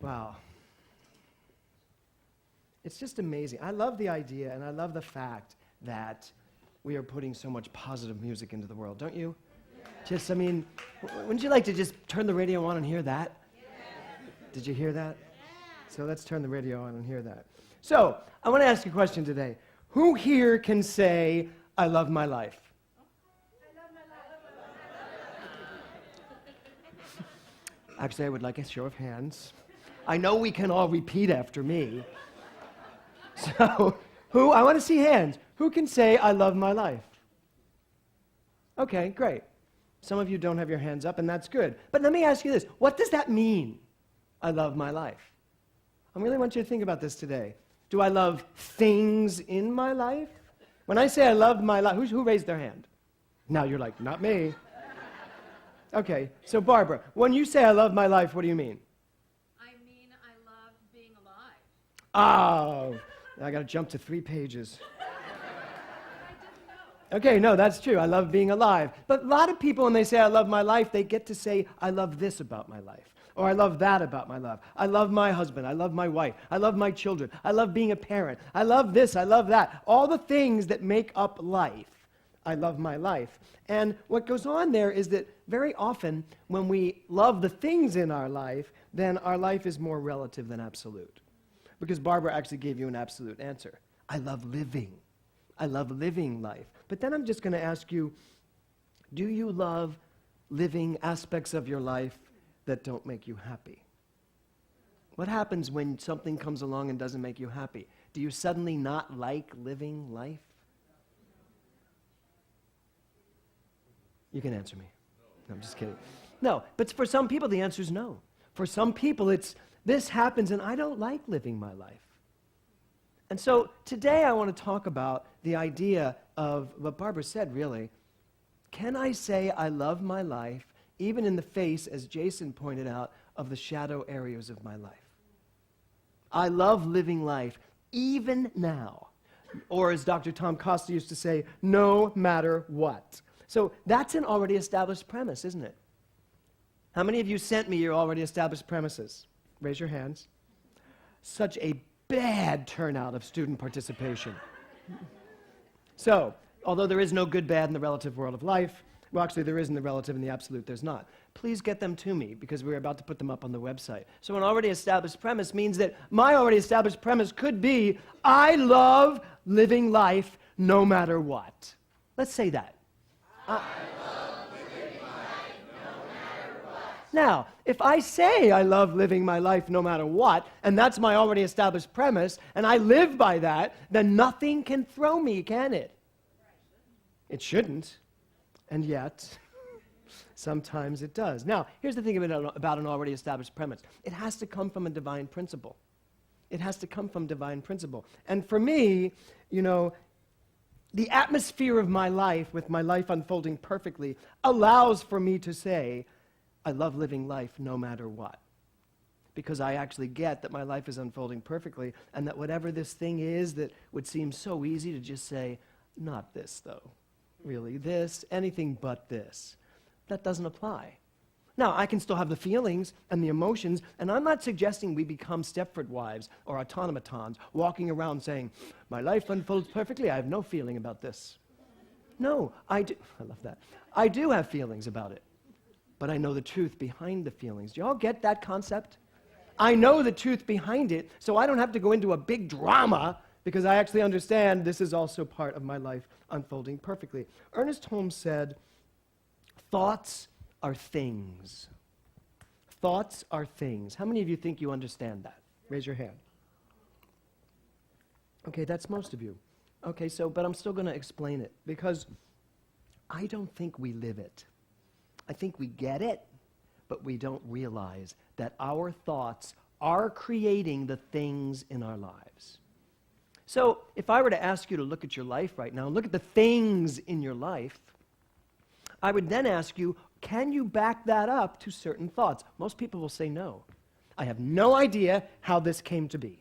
Wow. It's just amazing. I love the idea and I love the fact that we are putting so much positive music into the world, don't you? Yeah. Wouldn't you like to just turn the radio on and hear that? Yeah. Did you hear that? Yeah. So let's turn the radio on and hear that. So, I want to ask you a question today. Who here can say, I love my life? I love my life. Actually, I would like a show of hands. I know we can all repeat after me. So, I want to see hands. Who can say, I love my life? Okay, great. Some of you don't have your hands up, and that's good. But let me ask you this. What does that mean, I love my life? I really want you to think about this today. Do I love things in my life? When I say I love my life, who raised their hand? Now you're like, not me. Okay, so Barbara, when you say I love my life, what do you mean? I mean I love being alive. Oh, I got to jump to 3 pages. Okay, no, that's true. I love being alive. But a lot of people, when they say I love my life, they get to say, I love this about my life. Or I love that about my life. I love my husband. I love my wife. I love my children. I love being a parent. I love this. I love that. All the things that make up life. I love my life. And what goes on there is that very often when we love the things in our life, then our life is more relative than absolute. Because Barbara actually gave you an absolute answer. I love living. I love living life. But then I'm just going to ask you, do you love living aspects of your life that don't make you happy? What happens when something comes along and doesn't make you happy? Do you suddenly not like living life? You can answer me. No, I'm just kidding. No, but for some people the answer is no. For some people it's, this happens and I don't like living my life. And so today I want to talk about the idea of what Barbara said, really. Can I say I love my life even in the face, as Jason pointed out, of the shadow areas of my life? I love living life even now. Or as Dr. Tom Costa used to say, no matter what. So that's an already established premise, isn't it? How many of you sent me your already established premises? Raise your hands. Such a bad turnout of student participation. So, although there is no good, bad in the relative world of life, well, actually, there is in the relative and the absolute, there's not. Please get them to me, because we're about to put them up on the website. So an already established premise means that my already established premise could be, I love living life no matter what. Let's say that. I love living life no matter what. Now, if I say I love living my life no matter what, and that's my already established premise, and I live by that, then nothing can throw me, can it? It shouldn't. And yet, sometimes it does. Now, here's the thing about an already established premise. It has to come from a divine principle. It has to come from divine principle. And for me, you know, the atmosphere of my life, with my life unfolding perfectly, allows for me to say, I love living life no matter what. Because I actually get that my life is unfolding perfectly, and that whatever this thing is that would seem so easy to just say, not this though. Really, this, anything but this. That doesn't apply. Now, I can still have the feelings and the emotions, and I'm not suggesting we become Stepford wives or automatons walking around saying, my life unfolds perfectly, I have no feeling about this. No, I love that. I do have feelings about it, but I know the truth behind the feelings. Do you all get that concept? I know the truth behind it, so I don't have to go into a big drama because I actually understand this is also part of my life unfolding perfectly. Ernest Holmes said, thoughts are things. Thoughts are things. How many of you think you understand that? Raise your hand. Okay, that's most of you. Okay, but I'm still going to explain it because I don't think we live it. I think we get it, but we don't realize that our thoughts are creating the things in our lives. So if I were to ask you to look at your life right now and look at the things in your life, I would then ask you, can you back that up to certain thoughts? Most people will say no. I have no idea how this came to be.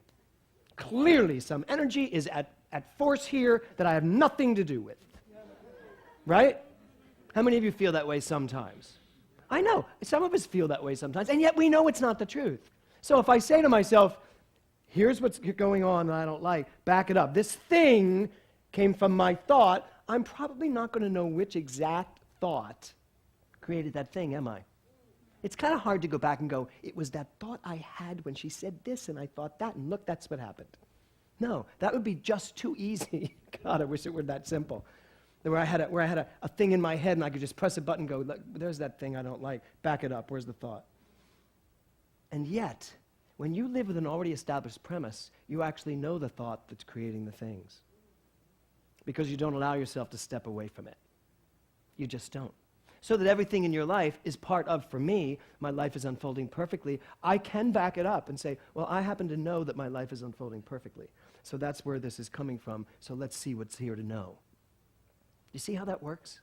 Clearly some energy is at force here that I have nothing to do with. Right? How many of you feel that way sometimes? I know. Some of us feel that way sometimes, and yet we know it's not the truth. So if I say to myself, here's what's going on that I don't like, back it up. This thing came from my thought. I'm probably not going to know which exact thought created that thing, am I? It's kind of hard to go back and go, it was that thought I had when she said this and I thought that, and look, that's what happened. No, that would be just too easy. God, I wish it were that simple. Where I had a thing in my head and I could just press a button and go, look, there's that thing I don't like. Back it up. Where's the thought? And yet, when you live with an already established premise, you actually know the thought that's creating the things. Because you don't allow yourself to step away from it. You just don't. So that everything in your life is part of, for me, my life is unfolding perfectly. I can back it up and say, well, I happen to know that my life is unfolding perfectly. So that's where this is coming from. So let's see what's here to know. You see how that works?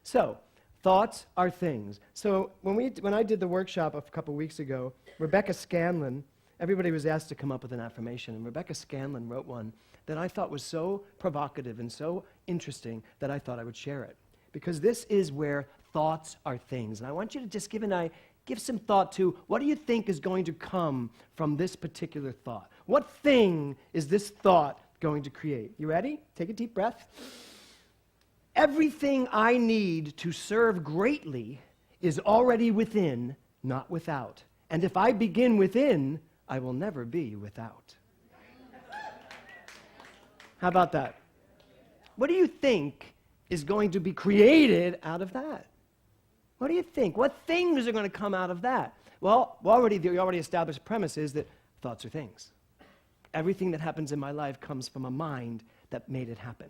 So, thoughts are things. So when I did the workshop a couple weeks ago, Rebecca Scanlon, everybody was asked to come up with an affirmation, and Rebecca Scanlon wrote one that I thought was so provocative and so interesting that I thought I would share it. Because this is where thoughts are things. And I want you to just give some thought to, what do you think is going to come from this particular thought? What thing is this thought going to create? You ready? Take a deep breath. Everything I need to serve greatly is already within, not without. And if I begin within, I will never be without. How about that? What do you think is going to be created out of that? What do you think? What things are going to come out of that? Well, the already established premise is that thoughts are things. Everything that happens in my life comes from a mind that made it happen,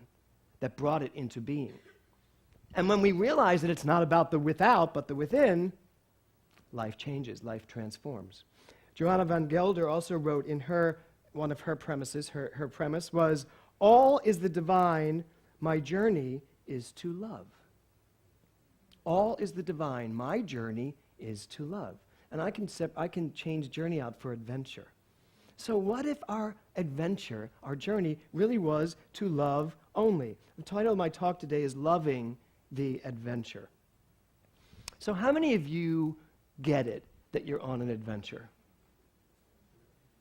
that brought it into being. And when we realize that it's not about the without, but the within, life changes, life transforms. Johanna van Gelder also wrote in one of her premises, her premise was, all is the divine, my journey is to love. All is the divine, my journey is to love. And I can change journey out for adventure. So what if our adventure, our journey, really was to love only? The title of my talk today is Loving the Adventure. So how many of you get it that you're on an adventure?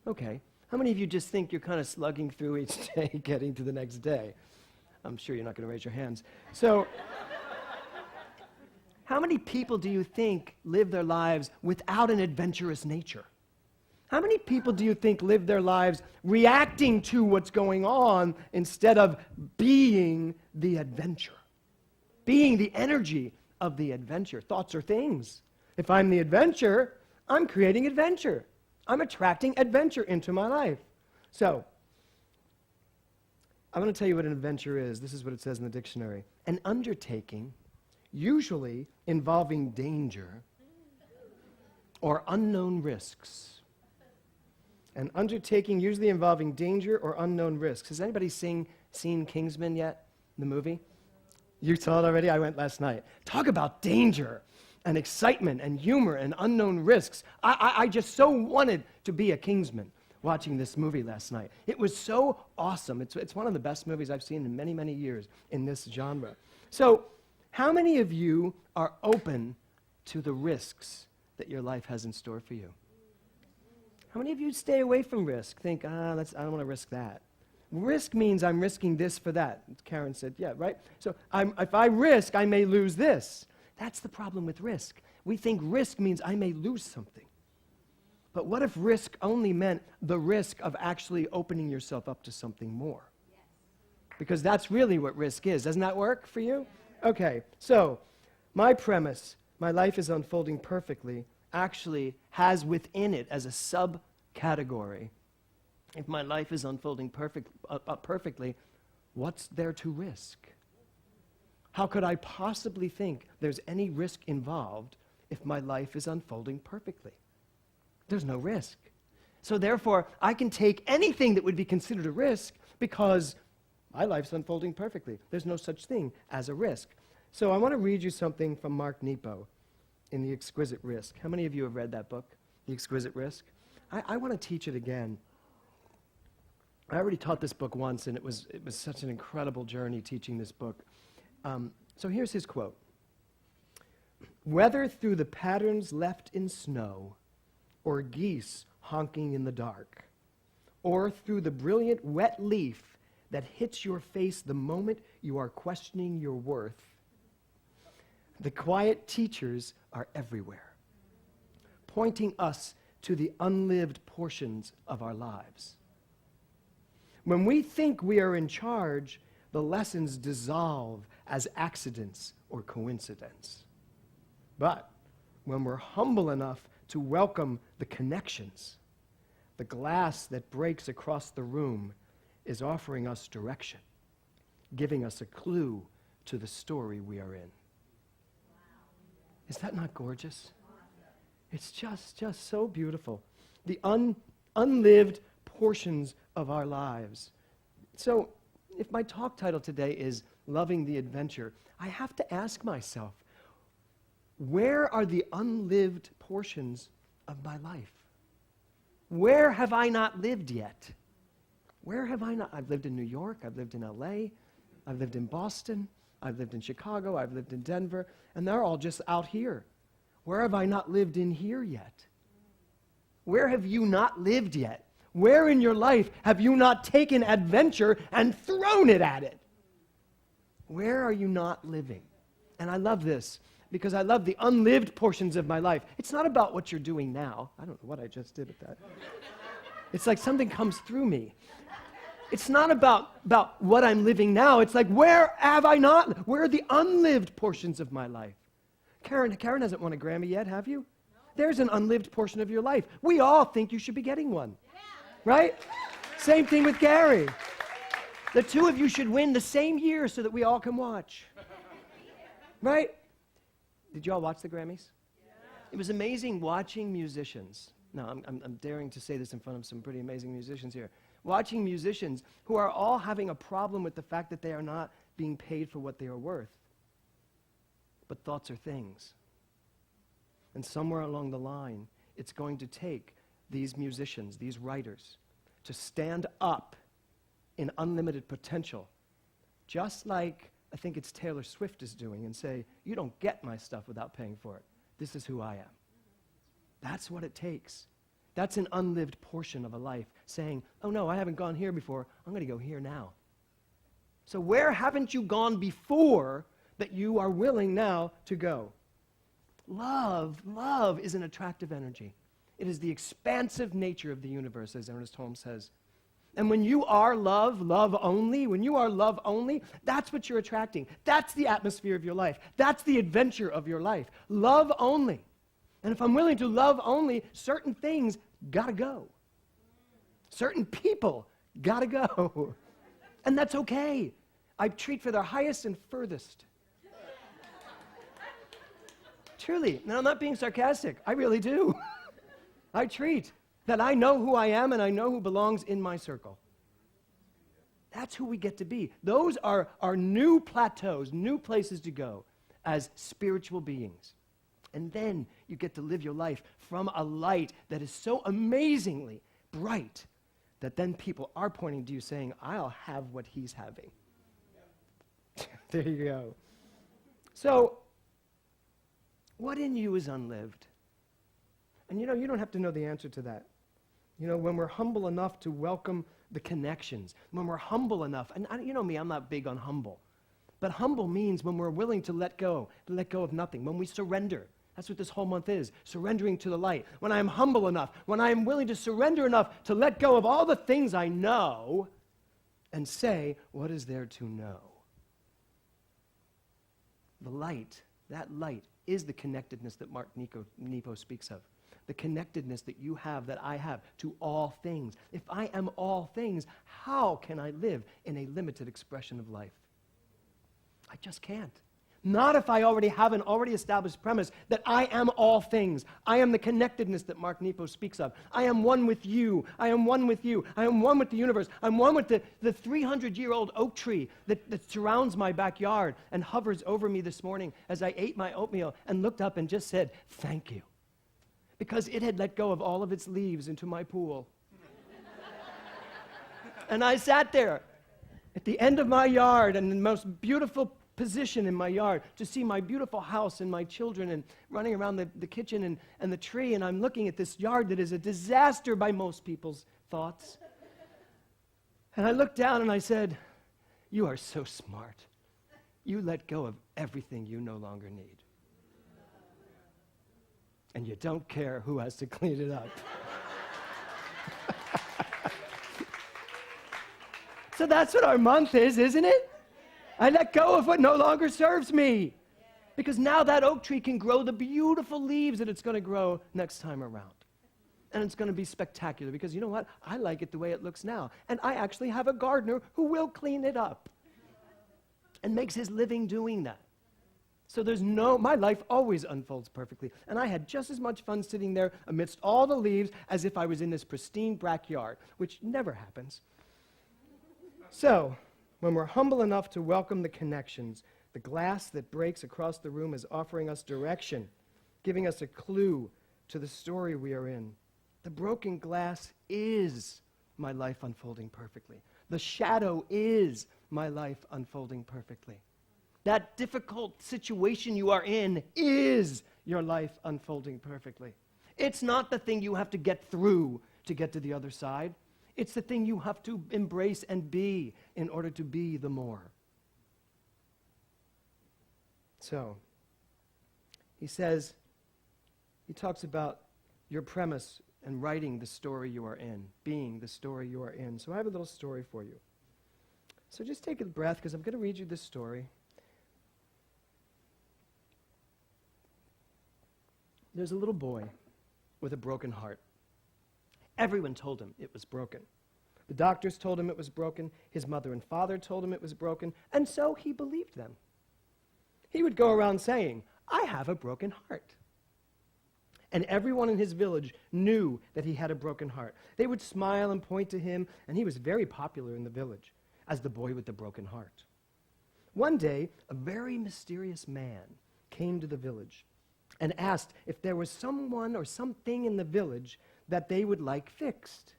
Okay. How many of you just think you're kind of slugging through each day, getting to the next day? I'm sure you're not going to raise your hands. So how many people do you think live their lives without an adventurous nature? How many people do you think live their lives reacting to what's going on instead of being the adventure? Being the energy of the adventure. Thoughts are things. If I'm the adventure, I'm creating adventure. I'm attracting adventure into my life. So, I'm going to tell you what an adventure is. This is what it says in the dictionary. An undertaking, usually involving danger or unknown risks. An undertaking usually involving danger or unknown risks. Has anybody seen Kingsman yet, the movie? You saw it already? I went last night. Talk about danger and excitement and humor and unknown risks. I just so wanted to be a Kingsman watching this movie last night. It was so awesome. It's one of the best movies I've seen in many, many years in this genre. So, how many of you are open to the risks that your life has in store for you? How many of you stay away from risk? Think, I don't want to risk that. Risk means I'm risking this for that. Karen said, yeah, right? So if I risk, I may lose this. That's the problem with risk. We think risk means I may lose something. But what if risk only meant the risk of actually opening yourself up to something more? Yes. Because that's really what risk is. Doesn't that work for you? Okay, so my premise, my life is unfolding perfectly, actually has within it as a subcategory, if my life is unfolding perfectly, what's there to risk? How could I possibly think there's any risk involved if my life is unfolding perfectly? There's no risk. So therefore, I can take anything that would be considered a risk because my life's unfolding perfectly. There's no such thing as a risk. So I want to read you something from Mark Nepo in The Exquisite Risk. How many of you have read that book, The Exquisite Risk? I want to teach it again. I already taught this book once, and it was such an incredible journey teaching this book. So here's his quote. Whether through the patterns left in snow or geese honking in the dark, or through the brilliant wet leaf that hits your face the moment you are questioning your worth. The quiet teachers are everywhere, pointing us to the unlived portions of our lives. When we think we are in charge, the lessons dissolve as accidents or coincidence. But when we're humble enough to welcome the connections, the glass that breaks across the room is offering us direction, giving us a clue to the story we are in. Is that not gorgeous? It's just so beautiful. The unlived portions of our lives. So, if my talk title today is Loving the Adventure, I have to ask myself, where are the unlived portions of my life? Where have I not lived yet? Where have I not? I've lived in New York, I've lived in LA, I've lived in Boston, I've lived in Chicago, I've lived in Denver, and they're all just out here. Where have I not lived in here yet? Where have you not lived yet? Where in your life have you not taken adventure and thrown it at it? Where are you not living? And I love this because I love the unlived portions of my life. It's not about what you're doing now. I don't know what I just did with that. It's like something comes through me. It's not about what I'm living now. It's like, where have I not? Where are the unlived portions of my life? Karen hasn't won a Grammy yet, have you? No. There's an unlived portion of your life. We all think you should be getting one. Yeah. Right? Same thing with Gary. The two of you should win the same year so that we all can watch. Right? Did you all watch the Grammys? Yeah. It was amazing watching musicians. Now, I'm daring to say this in front of some pretty amazing musicians here. Watching musicians who are all having a problem with the fact that they are not being paid for what they are worth. But thoughts are things. And somewhere along the line, it's going to take these musicians, these writers, to stand up in unlimited potential, just like I think it's Taylor Swift is doing, and say, you don't get my stuff without paying for it. This is who I am. That's what it takes. That's an unlived portion of a life, saying, oh no, I haven't gone here before, I'm going to go here now. So where haven't you gone before that you are willing now to go? Love is an attractive energy. It is the expansive nature of the universe, as Ernest Holmes says. And when you are love only, that's what you're attracting. That's the atmosphere of your life. That's the adventure of your life. Love only. And if I'm willing to love only, certain things gotta go. Certain people gotta go. And that's okay. I treat for their highest and furthest. Truly, and I'm not being sarcastic. I really do. I treat that I know who I am and I know who belongs in my circle. That's who we get to be. Those are our new plateaus, new places to go as spiritual beings. And then you get to live your life from a light that is so amazingly bright that then people are pointing to you saying, I'll have what he's having. There you go. So, what in you is unlived? And you don't have to know the answer to that. When we're humble enough to welcome the connections, when we're humble enough, and you know me, I'm not big on humble, but humble means when we're willing to let go of nothing, when we surrender. That's what this whole month is, surrendering to the light. When I am humble enough, when I am willing to surrender enough to let go of all the things I know and say, what is there to know? The light, that light, is the connectedness that Mark Nepo speaks of. The connectedness that you have, that I have, to all things. If I am all things, how can I live in a limited expression of life? I just can't. Not if I already have an already established premise that I am all things. I am the connectedness that Mark Nepo speaks of. I am one with you. I am one with you. I am one with the universe. I'm one with the 300-year-old oak tree that surrounds my backyard and hovers over me this morning as I ate my oatmeal and looked up and just said, thank you. Because it had let go of all of its leaves into my pool. And I sat there at the end of my yard in the most beautiful position in my yard, to see my beautiful house and my children and running around the kitchen and the tree, and I'm looking at this yard that is a disaster by most people's thoughts. And I looked down and I said, you are so smart. You let go of everything you no longer need. And you don't care who has to clean it up. So that's what our month is, isn't it? I let go of what no longer serves me. Because now that oak tree can grow the beautiful leaves that it's going to grow next time around. And it's going to be spectacular because you know what? I like it the way it looks now. And I actually have a gardener who will clean it up and makes his living doing that. So my life always unfolds perfectly. And I had just as much fun sitting there amidst all the leaves as if I was in this pristine backyard, which never happens. So, when we're humble enough to welcome the connections, the glass that breaks across the room is offering us direction, giving us a clue to the story we are in. The broken glass is my life unfolding perfectly. The shadow is my life unfolding perfectly. That difficult situation you are in is your life unfolding perfectly. It's not the thing you have to get through to get to the other side. It's the thing you have to embrace and be in order to be the more. So, he talks about your premise and writing the story you are in, being the story you are in. So I have a little story for you. So just take a breath because I'm going to read you this story. There's a little boy with a broken heart. Everyone told him it was broken. The doctors told him it was broken. His mother and father told him it was broken. And so he believed them. He would go around saying, I have a broken heart. And everyone in his village knew that he had a broken heart. They would smile and point to him, and he was very popular in the village as the boy with the broken heart. One day, a very mysterious man came to the village and asked if there was someone or something in the village that they would like fixed.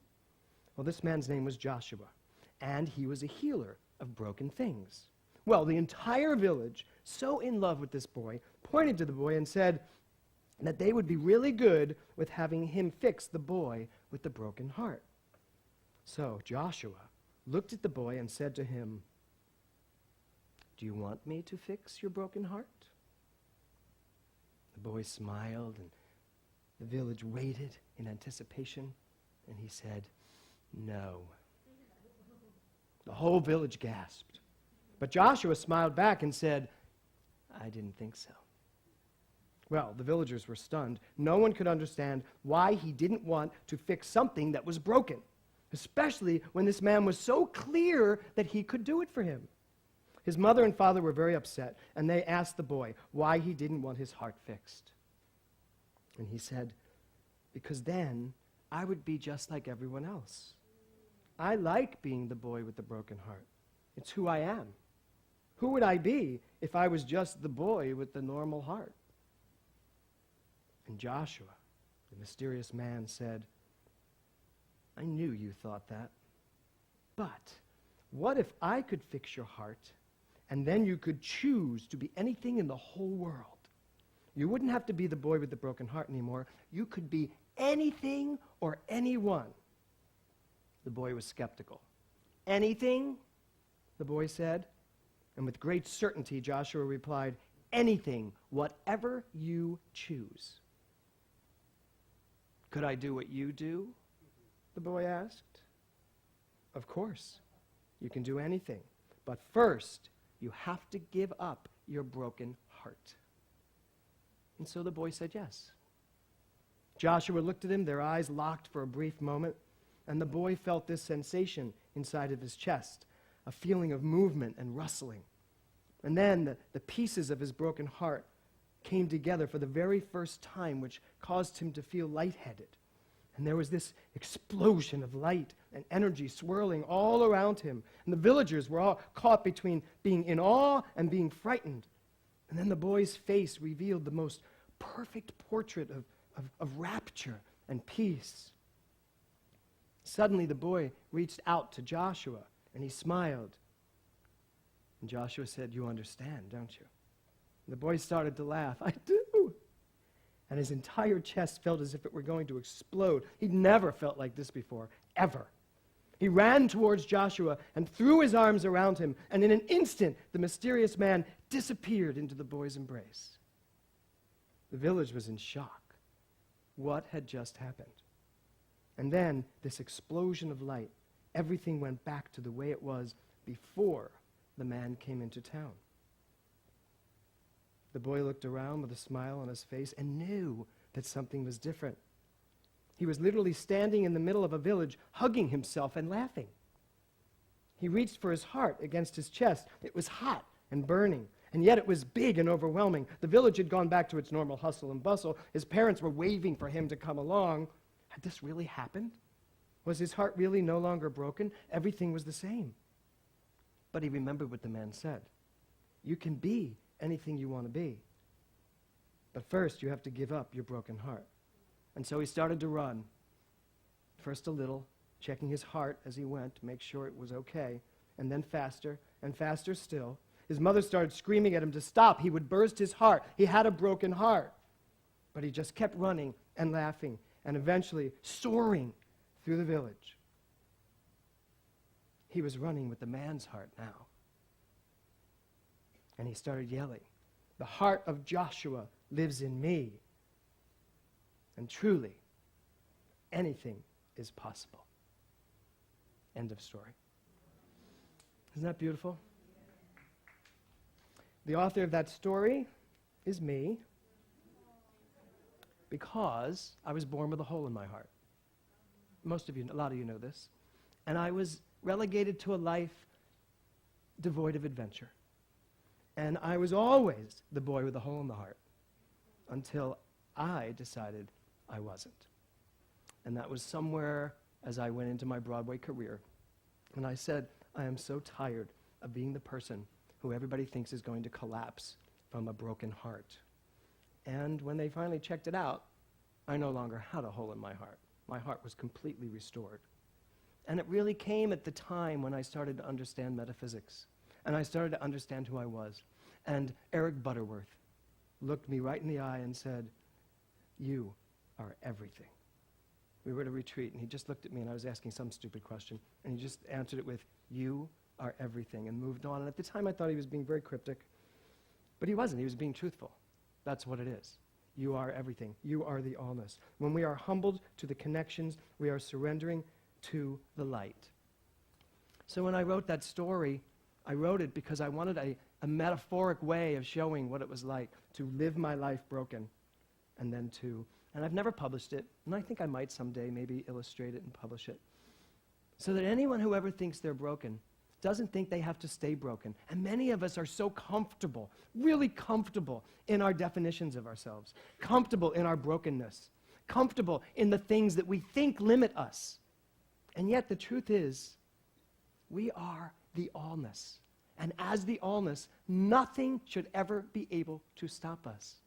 Well, this man's name was Joshua, and he was a healer of broken things. Well, the entire village, so in love with this boy, pointed to the boy and said that they would be really good with having him fix the boy with the broken heart. So Joshua looked at the boy and said to him, do you want me to fix your broken heart? The boy smiled, and the village waited in anticipation, and he said, no. The whole village gasped. But Joshua smiled back and said, I didn't think so. Well, the villagers were stunned. No one could understand why he didn't want to fix something that was broken, especially when this man was so clear that he could do it for him. His mother and father were very upset, and they asked the boy why he didn't want his heart fixed. And he said, because then I would be just like everyone else. I like being the boy with the broken heart. It's who I am. Who would I be if I was just the boy with the normal heart? And Joshua, the mysterious man, said, I knew you thought that. But what if I could fix your heart, and then you could choose to be anything in the whole world? You wouldn't have to be the boy with the broken heart anymore. You could be anything or anyone. The boy was skeptical. Anything? The boy said. And with great certainty, Joshua replied, anything, whatever you choose. Could I do what you do? The boy asked. Of course, you can do anything. But first, you have to give up your broken heart. And so the boy said yes. Joshua looked at him, their eyes locked for a brief moment, and the boy felt this sensation inside of his chest, a feeling of movement and rustling. And then the pieces of his broken heart came together for the very first time, which caused him to feel lightheaded. And there was this explosion of light and energy swirling all around him. And the villagers were all caught between being in awe and being frightened. And then the boy's face revealed the most perfect portrait of rapture and peace. Suddenly the boy reached out to Joshua, and he smiled. And Joshua said, "You understand, don't you?" And the boy started to laugh. "I do." And his entire chest felt as if it were going to explode. He'd never felt like this before, ever. He ran towards Joshua and threw his arms around him, and in an instant, the mysterious man disappeared into the boy's embrace. The village was in shock. What had just happened? And then, this explosion of light, everything went back to the way it was before the man came into town. The boy looked around with a smile on his face and knew that something was different. He was literally standing in the middle of a village, hugging himself and laughing. He reached for his heart against his chest. It was hot and burning, and yet it was big and overwhelming. The village had gone back to its normal hustle and bustle. His parents were waving for him to come along. Had this really happened? Was his heart really no longer broken? Everything was the same. But he remembered what the man said. You can be anything you want to be. But first, you have to give up your broken heart. And so he started to run. First a little, checking his heart as he went to make sure it was okay, and then faster and faster still. His mother started screaming at him to stop. He would burst his heart. He had a broken heart. But he just kept running and laughing and eventually soaring through the village. He was running with the man's heart now. And he started yelling, "The heart of Joshua lives in me." And truly, anything is possible. End of story. Isn't that beautiful? The author of that story is me, because I was born with a hole in my heart. Most of you, a lot of you know this. And I was relegated to a life devoid of adventure. And I was always the boy with a hole in the heart until I decided I wasn't. And that was somewhere as I went into my Broadway career. And I said, I am so tired of being the person who everybody thinks is going to collapse from a broken heart. And when they finally checked it out, I no longer had a hole in my heart. My heart was completely restored. And it really came at the time when I started to understand metaphysics. And I started to understand who I was. And Eric Butterworth looked me right in the eye and said, "You are everything." We were at a retreat, and he just looked at me, and I was asking some stupid question, and he just answered it with, "You are everything," and moved on. And at the time, I thought he was being very cryptic. But he wasn't. He was being truthful. That's what it is. You are everything. You are the allness. When we are humbled to the connections, we are surrendering to the light. So when I wrote that story, I wrote it because I wanted a metaphoric way of showing what it was like to live my life broken, and I've never published it, and I think I might someday maybe illustrate it and publish it, so that anyone who ever thinks they're broken doesn't think they have to stay broken. And many of us are so comfortable, really comfortable in our definitions of ourselves, comfortable in our brokenness, comfortable in the things that we think limit us. And yet the truth is, we are the allness. And as the allness, nothing should ever be able to stop us.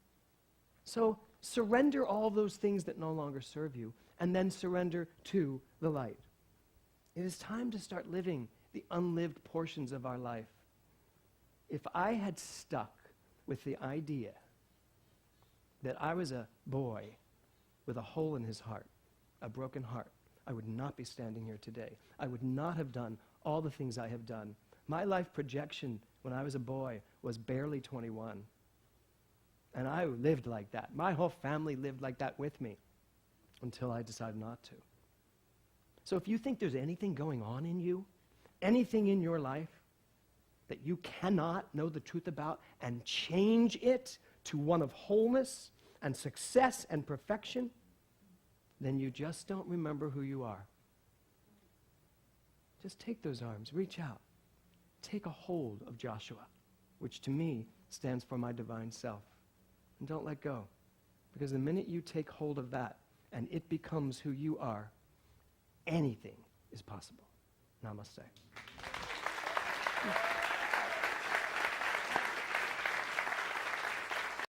So surrender all those things that no longer serve you, and then surrender to the light. It is time to start living the unlived portions of our life. If I had stuck with the idea that I was a boy with a hole in his heart, a broken heart, I would not be standing here today. I would not have done all the things I have done. My life projection when I was a boy was barely 21. And I lived like that. My whole family lived like that with me until I decided not to. So if you think there's anything going on in you, anything in your life that you cannot know the truth about and change it to one of wholeness and success and perfection, then you just don't remember who you are. Just take those arms, reach out, take a hold of Joshua, which to me stands for my divine self. And don't let go. Because the minute you take hold of that and it becomes who you are, anything is possible. Namaste.